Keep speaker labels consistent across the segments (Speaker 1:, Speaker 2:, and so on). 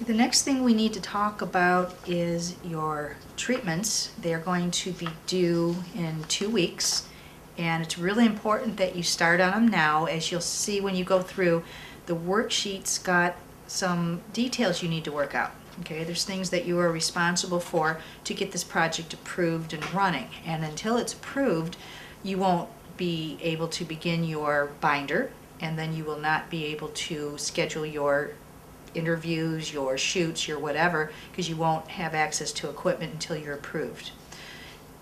Speaker 1: The next thing we need to talk about is your treatments. They're going to be due in 2 weeks, and it's really important that you start on them now. As you'll see when you go through, the worksheets got some details you need to work out. Okay, there's things that you are responsible for to get this project approved and running, and until it's approved, you won't be able to begin your binder, and then you will not be able to schedule your interviews, your shoots, your whatever, because you won't have access to equipment until you're approved.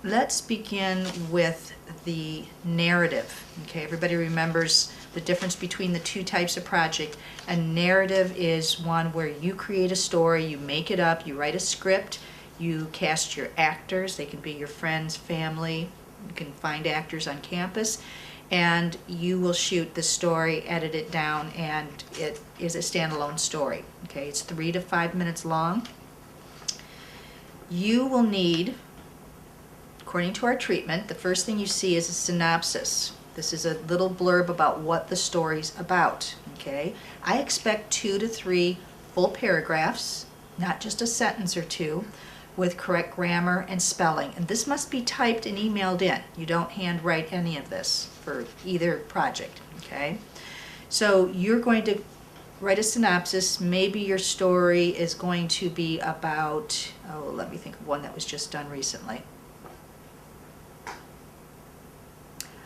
Speaker 1: Let's begin with the narrative. Okay, everybody remembers the difference between the two types of project. A narrative is one where you create a story, you make it up, you write a script, you cast your actors, they can be your friends, family, you can find actors on campus, and you will shoot the story, edit it down, and it is a standalone story. Okay, it's 3 to 5 minutes long. You will need, according to our treatment, the first thing you see is a synopsis. This is a little blurb about what the story's about. Okay, I expect 2 to 3 full paragraphs, not just a sentence or two, with correct grammar and spelling. And this must be typed and emailed in. You don't handwrite any of this for either project, okay? So you're going to write a synopsis. Maybe your story is going to be about, oh, let me think of one that was just done recently.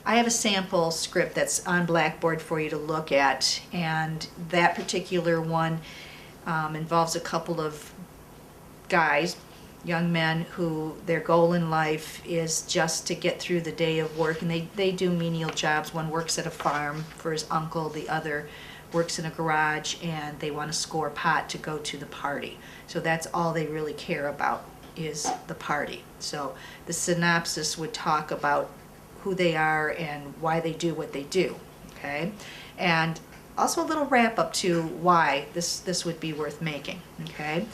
Speaker 1: I have a sample script that's on Blackboard for you to look at, and that particular one involves a couple of guys, young men, who their goal in life is just to get through the day of work, and they do menial jobs. One works at a farm for his uncle, the other works in a garage, and they want to score pot to go to the party. So that's all they really care about, is the party. So the synopsis would talk about who they are and why they do what they do, okay? And also a little wrap up to why this would be worth making, okay?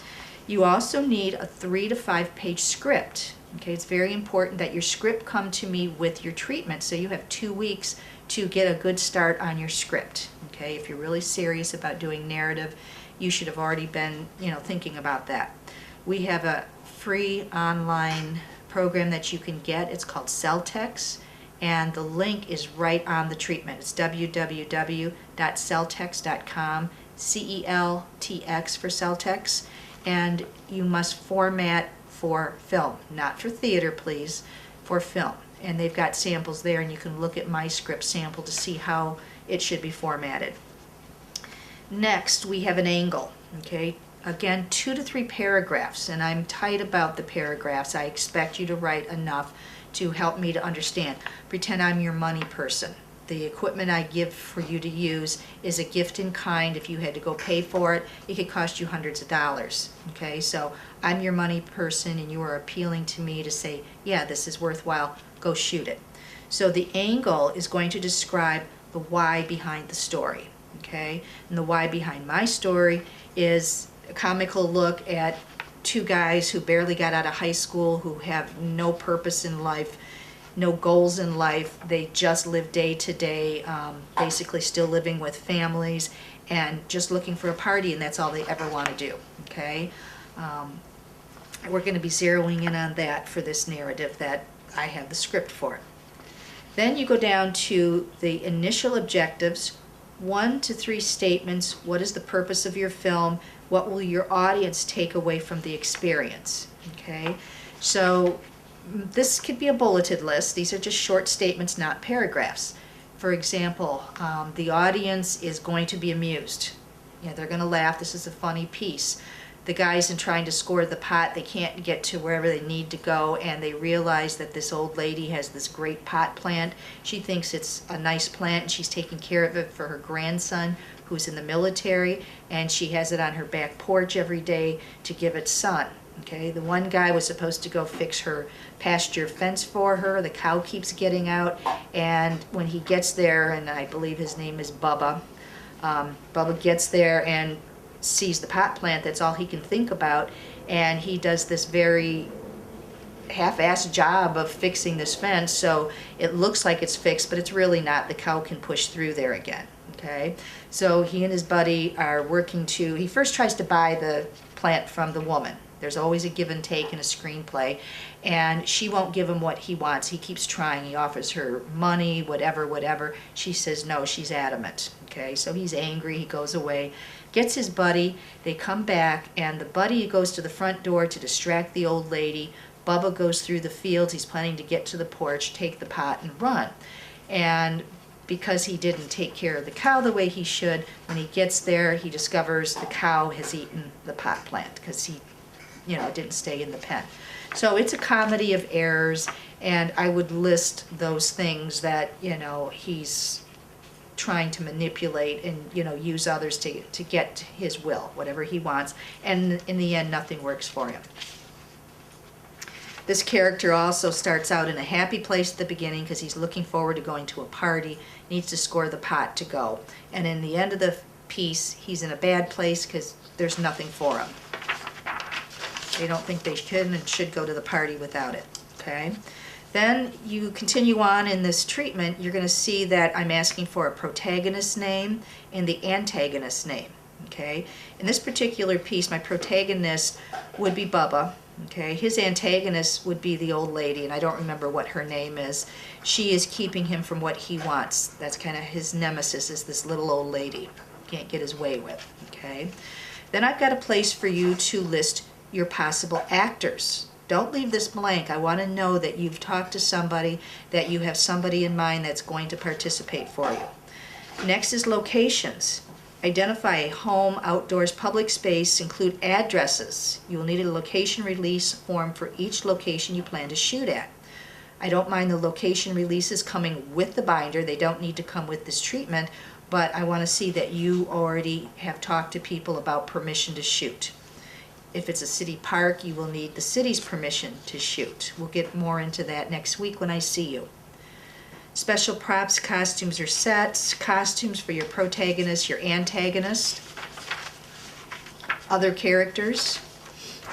Speaker 1: You also need a 3 to 5 page script. Okay, it's very important that your script come to me with your treatment, so you have 2 weeks to get a good start on your script. Okay, if you're really serious about doing narrative, you should have already been, thinking about that. We have a free online program that you can get. It's called Celltex, and the link is right on the treatment. It's www.celltex.com, CELTX for Celltex. And you must format for film, not for theater, please, for film. And they've got samples there, and you can look at my script sample to see how it should be formatted. Next, we have an angle, okay? Again, 2 to 3 paragraphs, and I'm tight about the paragraphs. I expect you to write enough to help me to understand. Pretend I'm your money person. The equipment I give for you to use is a gift in kind. If you had to go pay for it, it could cost you hundreds of dollars. Okay, so I'm your money person, and you are appealing to me to say, yeah, this is worthwhile, go shoot it. So the angle is going to describe the why behind the story. Okay, and the why behind my story is a comical look at 2 guys who barely got out of high school, who have no purpose in life, no goals in life. They just live day to day, basically still living with families and just looking for a party, and that's all they ever want to do. Okay, we're going to be zeroing in on that for this narrative that I have the script for. Then you go down to the initial objectives, 1 to 3 statements. What is the purpose of your film? What will your audience take away from the experience? Okay, so this could be a bulleted list. These are just short statements, not paragraphs. For example, the audience is going to be amused. They're going to laugh. This is a funny piece. The guys in trying to score the pot, they can't get to wherever they need to go, and they realize that this old lady has this great pot plant. She thinks it's a nice plant, and she's taking care of it for her grandson who's in the military, and she has it on her back porch every day to give it sun. Okay, the one guy was supposed to go fix her pasture fence for her. The cow keeps getting out, and when he gets there, and I believe his name is Bubba, Bubba gets there and sees the pot plant. That's all he can think about, and he does this very half-assed job of fixing this fence, so it looks like it's fixed, but it's really not. The cow can push through there again. Okay. okay? So he and his buddy are working to, he first tries to buy the plant from the woman. There's always a give and take in a screenplay, and she won't give him what he wants. He keeps trying. He offers her money, whatever, whatever. She says no, she's adamant, okay? So he's angry, he goes away, gets his buddy, they come back, and the buddy goes to the front door to distract the old lady. Bubba goes through the fields. He's planning to get to the porch, take the pot, and run. And because he didn't take care of the cow the way he should, when he gets there, he discovers the cow has eaten the pot plant because he, didn't stay in the pen. So it's a comedy of errors, and I would list those things that, he's trying to manipulate and, use others to get his will, whatever he wants, and in the end, nothing works for him. This character also starts out in a happy place at the beginning because he's looking forward to going to a party, needs to score the pot to go. And in the end of the piece, he's in a bad place because there's nothing for him. They don't think they can and should go to the party without it, okay? Then you continue on in this treatment, you're going to see that I'm asking for a protagonist name and the antagonist name, okay? In this particular piece, my protagonist would be Bubba. Okay, his antagonist would be the old lady, and I don't remember what her name is. She is keeping him from what he wants. That's kind of his nemesis, is this little old lady. Can't get his way with, okay? Then I've got a place for you to list your possible actors. Don't leave this blank. I want to know that you've talked to somebody, that you have somebody in mind that's going to participate for you. Next is locations. Identify a home, outdoors, public space, include addresses. You will need a location release form for each location you plan to shoot at. I don't mind the location releases coming with the binder. They don't need to come with this treatment, but I want to see that you already have talked to people about permission to shoot. If it's a city park, you will need the city's permission to shoot. We'll get more into that next week when I see you. Special props, costumes, or sets. Costumes for your protagonist, your antagonist, other characters.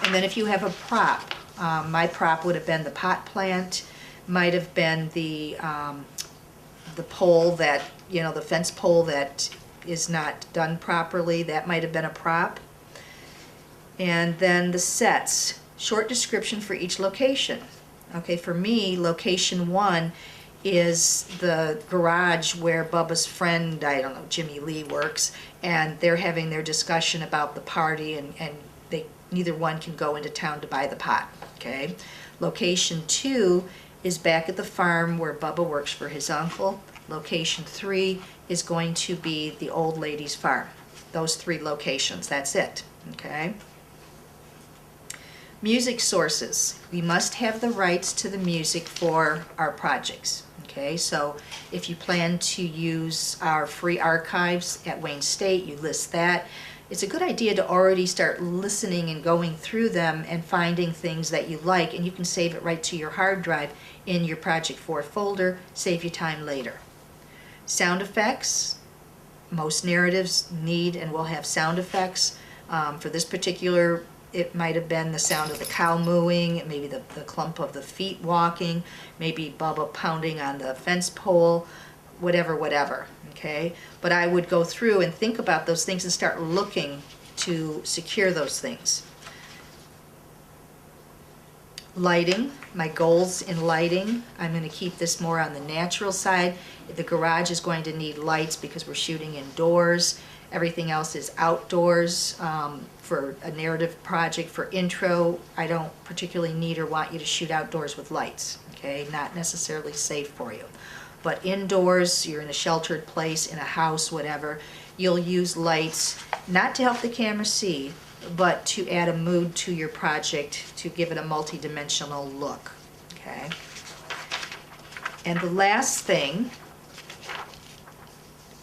Speaker 1: And then if you have a prop, my prop would have been the pot plant, might have been the pole that, the fence pole that is not done properly. That might have been a prop. And then the sets, short description for each location. Okay, for me, location 1 is the garage where Bubba's friend, I don't know, Jimmy Lee works, and they're having their discussion about the party, and neither one can go into town to buy the pot, okay? Location 2 is back at the farm where Bubba works for his uncle. Location 3 is going to be the old lady's farm. Those 3 locations, that's it, okay? Music sources. We must have the rights to the music for our projects. Okay, so if you plan to use our free archives at Wayne State, you list that. It's a good idea to already start listening and going through them and finding things that you like, and you can save it right to your hard drive in your Project 4 folder, save you time later. Sound effects. Most narratives need and will have sound effects. For this particular, it might have been the sound of the cow mooing, maybe the clump of the feet walking, maybe Bubba pounding on the fence pole, whatever, okay? But I would go through and think about those things and start looking to secure those things. Lighting, my goals in lighting, I'm going to keep this more on the natural side. The garage is going to need lights because we're shooting indoors. Everything else is outdoors. For a narrative project, for intro, I don't particularly need or want you to shoot outdoors with lights, okay? Not necessarily safe for you. But indoors, you're in a sheltered place, in a house, whatever, you'll use lights, not to help the camera see, but to add a mood to your project, to give it a multi-dimensional look, okay? And the last thing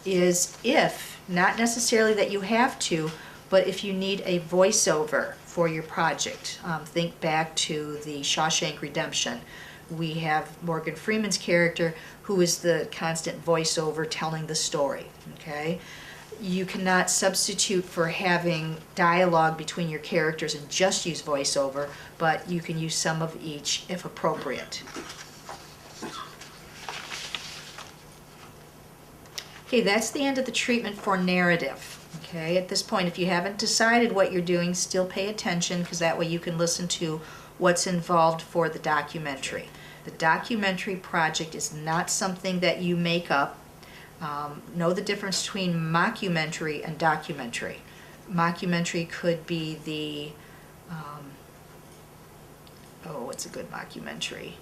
Speaker 1: is if, not necessarily that you have to, but if you need a voiceover for your project, think back to the Shawshank Redemption. We have Morgan Freeman's character who is the constant voiceover telling the story, okay? You cannot substitute for having dialogue between your characters and just use voiceover, but you can use some of each if appropriate. Okay, that's the end of the treatment for narrative. Okay, at this point, if you haven't decided what you're doing, still pay attention, because that way you can listen to what's involved for the documentary. The documentary project is not something that you make up. Know the difference between mockumentary and documentary. Mockumentary could be the, oh, what's a good mockumentary?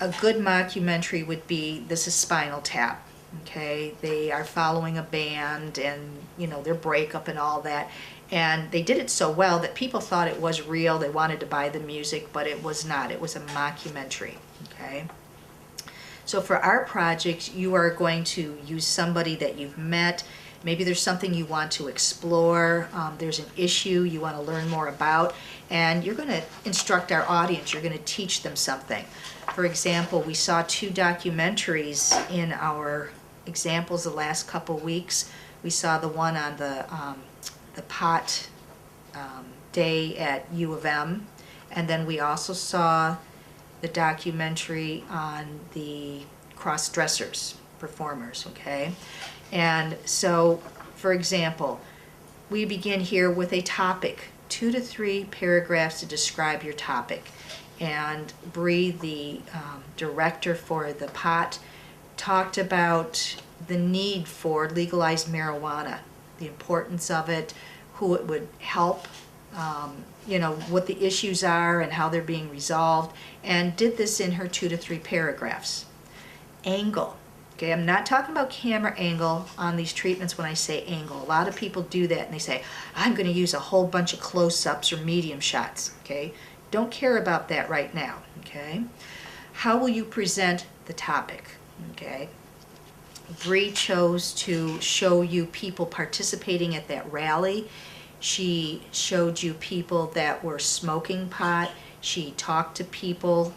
Speaker 1: A good mockumentary would be, this is Spinal Tap, okay? They are following a band and, you know, their breakup and all that. And they did it so well that people thought it was real. They wanted to buy the music, but it was not. It was a mockumentary, okay? So for our project, you are going to use somebody that you've met. Maybe there's something you want to explore. There's an issue you want to learn more about. And you're going to instruct our audience. You're going to teach them something. For example, we saw 2 documentaries in our examples the last couple weeks. We saw the one on the pot day at U of M, and then we also saw the documentary on the cross-dressers, performers, okay? And so, for example, we begin here with a topic, 2 to 3 paragraphs to describe your topic. And Bree, the director for the pot, talked about the need for legalized marijuana, the importance of it, who it would help, you know, what the issues are and how they're being resolved, and did this in her 2 to 3 paragraphs. Angle. Okay, I'm not talking about camera angle on these treatments when I say angle. A lot of people do that and they say, I'm going to use a whole bunch of close-ups or medium shots. Okay, don't care about that right now. Okay, how will you present the topic? Okay, Bree chose to show you people participating at that rally. She showed you people that were smoking pot. She talked to people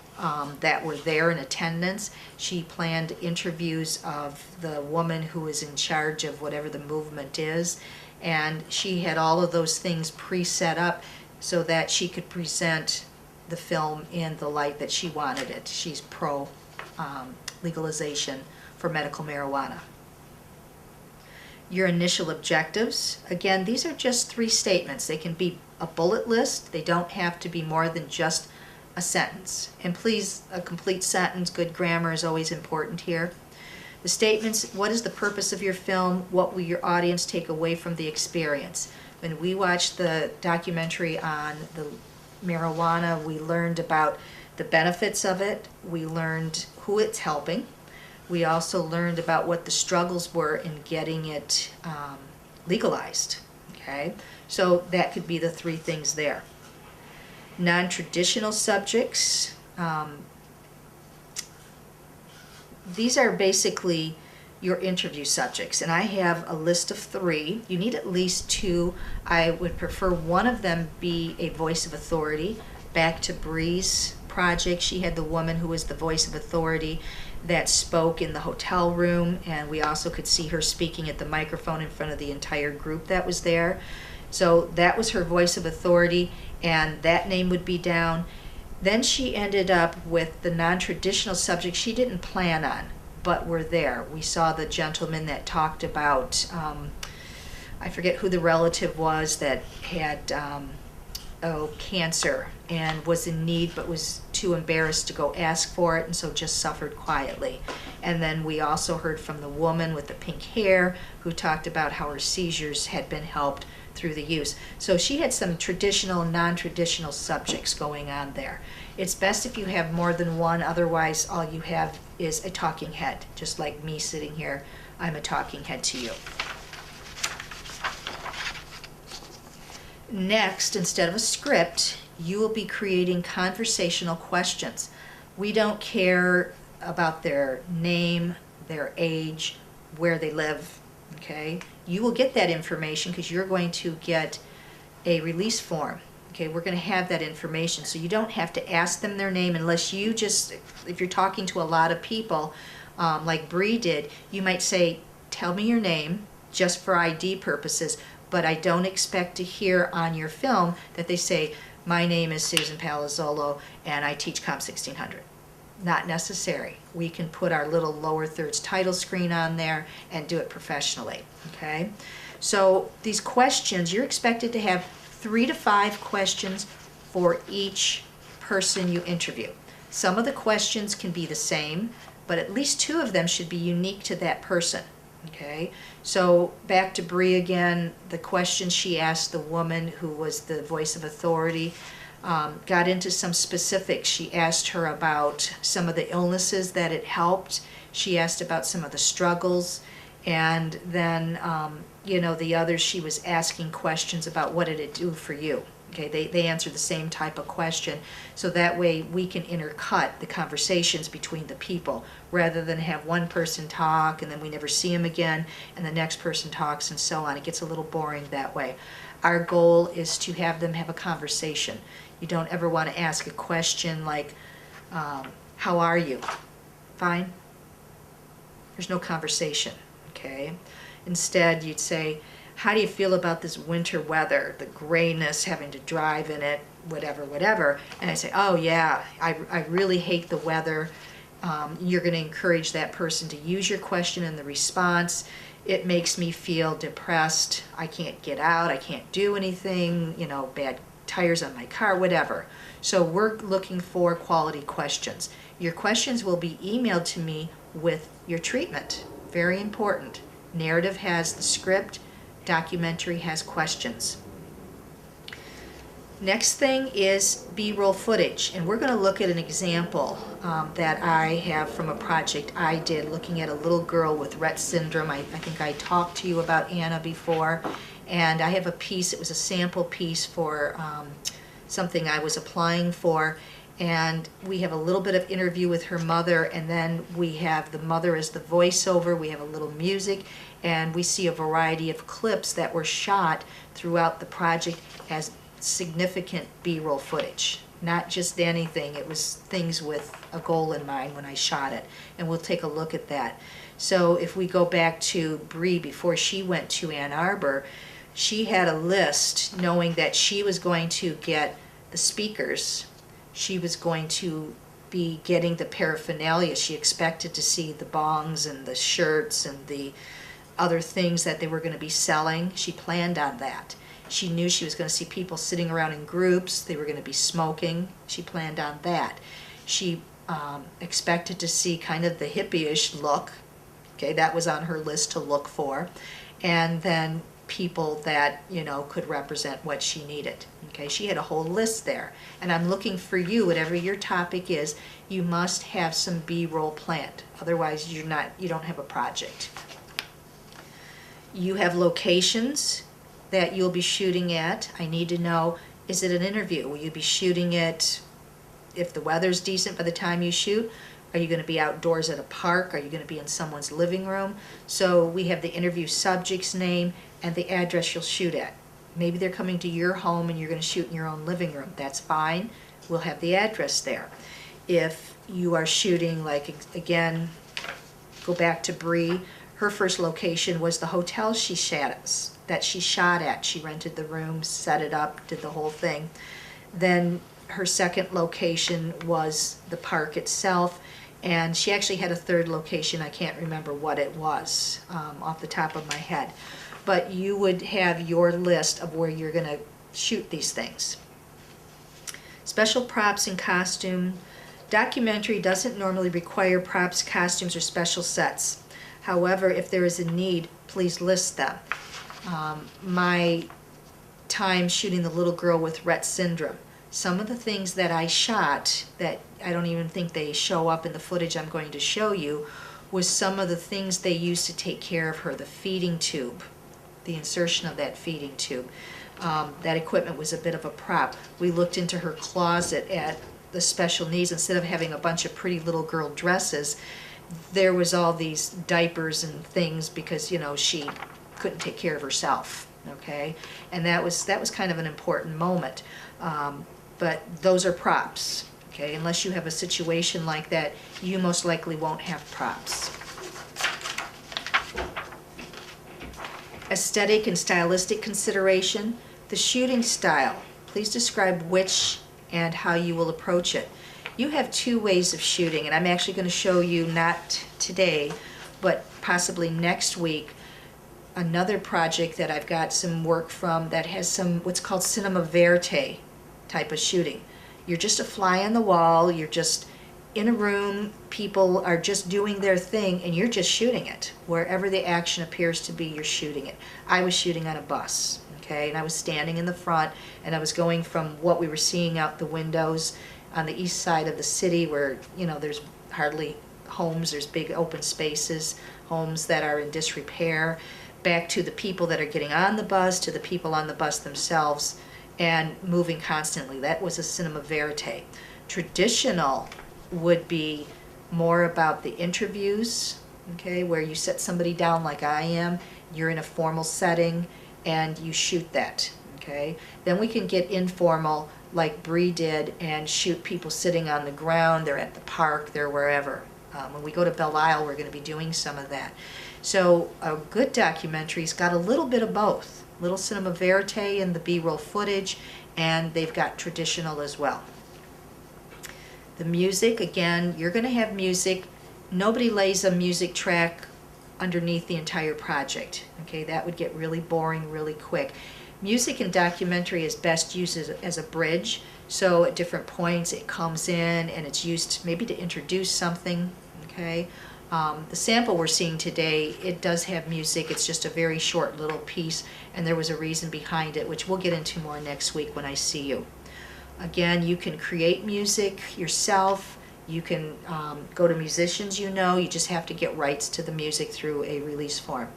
Speaker 1: that were there in attendance. She planned interviews of the woman who is in charge of whatever the movement is. And she had all of those things pre-set up so that she could present the film in the light that she wanted it. She's pro legalization for medical marijuana. Your initial objectives. Again, these are just 3 statements. They can be a bullet list. They don't have to be more than just a sentence. And please, a complete sentence, good grammar is always important here. The statements, what is the purpose of your film? What will your audience take away from the experience? When we watched the documentary on the marijuana, we learned about the benefits of it. We learned who it's helping. We also learned about what the struggles were in getting it legalized. Okay, so that could be the 3 things there. Non-traditional subjects. These are basically your interview subjects, and I have a list of 3. You need at least 2. I would prefer one of them be a voice of authority. Back to Bree's project, she had the woman who was the voice of authority that spoke in the hotel room, and we also could see her speaking at the microphone in front of the entire group that was there. So that was her voice of authority, and that name would be down. Then she ended up with the non-traditional subjects she didn't plan on, but were there. We saw the gentleman that talked about, I forget who the relative was that had cancer and was in need but was too embarrassed to go ask for it, and so just suffered quietly. And then we also heard from the woman with the pink hair who talked about how her seizures had been helped through the use. So she had some traditional and non-traditional subjects going on there. It's best if you have more than one, otherwise all you have is a talking head. Just like me sitting here, I'm a talking head to you. Next, instead of a script, you will be creating conversational questions. We don't care about their name, their age, where they live, okay? You will get that information because you're going to get a release form. Okay, we're going to have that information, so you don't have to ask them their name unless you just, if you're talking to a lot of people, like Bree did, you might say, tell me your name, just for ID purposes, but I don't expect to hear on your film that they say, my name is Susan Palazzolo and I teach Comp 1600. Not necessary. We can put our little lower thirds title screen on there and do it professionally, okay? So these questions, you're expected to have 3 to 5 questions for each person you interview. Some of the questions can be the same, but at least 2 of them should be unique to that person, okay? So back to Bree again, the question she asked the woman who was the voice of authority, got into some specifics. She asked her about some of the illnesses that it helped. She asked about some of the struggles. And then, the others, she was asking questions about what did it do for you. Okay, they answer the same type of question. So that way we can intercut the conversations between the people rather than have one person talk and then we never see them again and the next person talks and so on. It gets a little boring that way. Our goal is to have them have a conversation. You don't ever want to ask a question like, how are you? Fine? There's no conversation, okay? Instead, you'd say, how do you feel about this winter weather, the grayness, having to drive in it, whatever, whatever. And I say, oh yeah, I really hate the weather. You're going to encourage that person to use your question and the response. It makes me feel depressed. I can't get out. I can't do anything, bad tires on my car, whatever. So we're looking for quality questions. Your questions will be emailed to me with your treatment. Very important. Narrative has the script. Documentary has questions. Next thing is B-roll footage, and we're going to look at an example that I have from a project I did looking at a little girl with Rett syndrome. I think I talked to you about Anna before, and I have a piece, it was a sample piece for something I was applying for, and we have a little bit of interview with her mother, and then we have the mother as the voiceover, we have a little music, and we see a variety of clips that were shot throughout the project as significant B-roll footage. Not just anything, it was things with a goal in mind when I shot it, and we'll take a look at that. So if we go back to Bree before she went to Ann Arbor, she had a list knowing that she was going to get the speakers, she was going to be getting the paraphernalia. She expected to see the bongs and the shirts and the other things that they were going to be selling. She planned on that. She knew she was going to see people sitting around in groups. They were going to be smoking. She planned on that. She expected to see kind of the hippie-ish look. Okay, that was on her list to look for. And then people that, could represent what she needed. Okay, she had a whole list there. And I'm looking for you, whatever your topic is, you must have some B-roll planned. Otherwise, you don't have a project. You have locations that you'll be shooting at. I need to know, is it an interview? Will you be shooting it if the weather's decent by the time you shoot? Are you going to be outdoors at a park? Are you going to be in someone's living room? So we have the interview subject's name and the address you'll shoot at. Maybe they're coming to your home and you're going to shoot in your own living room. That's fine. We'll have the address there. If you are shooting, like, again, go back to Bree, her first location was the hotel she shot at. She rented the room, set it up, did the whole thing. Then her second location was the park itself, and she actually had a third location. I can't remember what it was off the top of my head. But you would have your list of where you're going to shoot these things. Special props and costume. Documentary doesn't normally require props, costumes, or special sets. However, if there is a need, please list them. My time shooting the little girl with Rett syndrome, some of the things that I shot that I don't even think they show up in the footage I'm going to show you was some of the things they used to take care of her, the feeding tube, the insertion of that feeding tube. That equipment was a bit of a prop. We looked into her closet at the special needs. Instead of having a bunch of pretty little girl dresses, there was all these diapers and things because, she couldn't take care of herself, okay? And that was kind of an important moment. But those are props, okay? Unless you have a situation like that, you most likely won't have props. Aesthetic and stylistic consideration. The shooting style. Please describe which and how you will approach it. You have two ways of shooting, and I'm actually going to show you, not today, but possibly next week, another project that I've got some work from that has some what's called cinema verite type of shooting. You're just a fly on the wall, you're just in a room, people are just doing their thing, and you're just shooting it. Wherever the action appears to be, you're shooting it. I was shooting on a bus, okay, and I was standing in the front, and I was going from what we were seeing out the windows on the east side of the city where, you know, there's hardly homes, there's big open spaces, homes that are in disrepair, back to the people that are getting on the bus, to the people on the bus themselves, and moving constantly. That was a cinema verite. Traditional would be more about the interviews, okay, where you set somebody down like I am, you're in a formal setting, and you shoot that, okay? Then we can get informal like Bree did and shoot people sitting on the ground, they're at the park, they're wherever. When we go to Belle Isle, we're going to be doing some of that. So a good documentary's got a little bit of both, little cinema verite and the B-roll footage, and they've got traditional as well. The music, again, you're going to have music. Nobody lays a music track underneath the entire project. Okay, that would get really boring really quick. Music in documentary is best used as a bridge, so at different points it comes in and it's used maybe to introduce something. Okay, the sample we're seeing today, it does have music. It's just a very short little piece, and there was a reason behind it, which we'll get into more next week when I see you. Again, you can create music yourself. You can go to musicians you know. You just have to get rights to the music through a release form.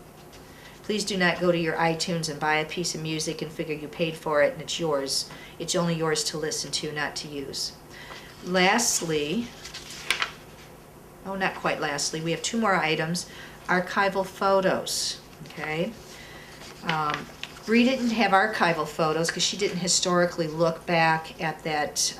Speaker 1: Please do not go to your iTunes and buy a piece of music and figure you paid for it and it's yours. It's only yours to listen to, not to use. Lastly, oh, not quite lastly, we have two more items. Archival photos, okay? Bree didn't have archival photos because she didn't historically look back at that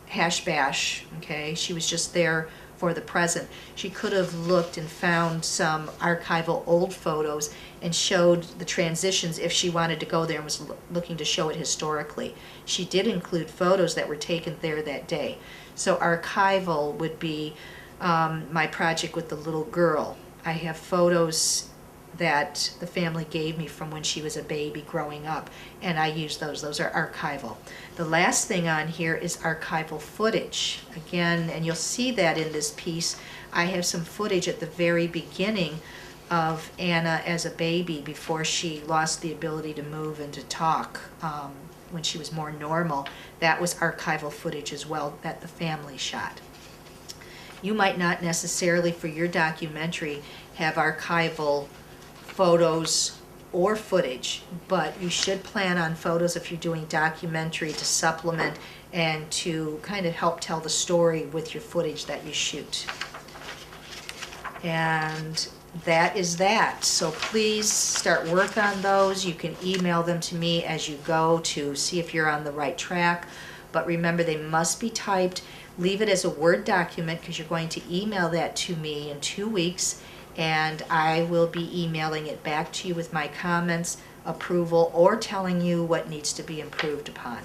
Speaker 1: hash bash, okay? She was just there for the present. She could have looked and found some archival old photos and showed the transitions if she wanted to go there and was looking to show it historically. She did include photos that were taken there that day. So archival would be my project with the little girl. I have photos that the family gave me from when she was a baby growing up, and I use those. Those are archival. The last thing on here is archival footage. Again, and you'll see that in this piece, I have some footage at the very beginning of Anna as a baby before she lost the ability to move and to talk, when she was more normal. That was archival footage as well that the family shot. You might not necessarily, for your documentary, have archival photos or footage, but you should plan on photos if you're doing documentary to supplement and to kind of help tell the story with your footage that you shoot. And that is that. So please start work on those. You can email them to me as you go to see if you're on the right track. But remember, they must be typed. Leave it as a Word document because you're going to email that to me in 2 weeks, and I will be emailing it back to you with my comments, approval, or telling you what needs to be improved upon.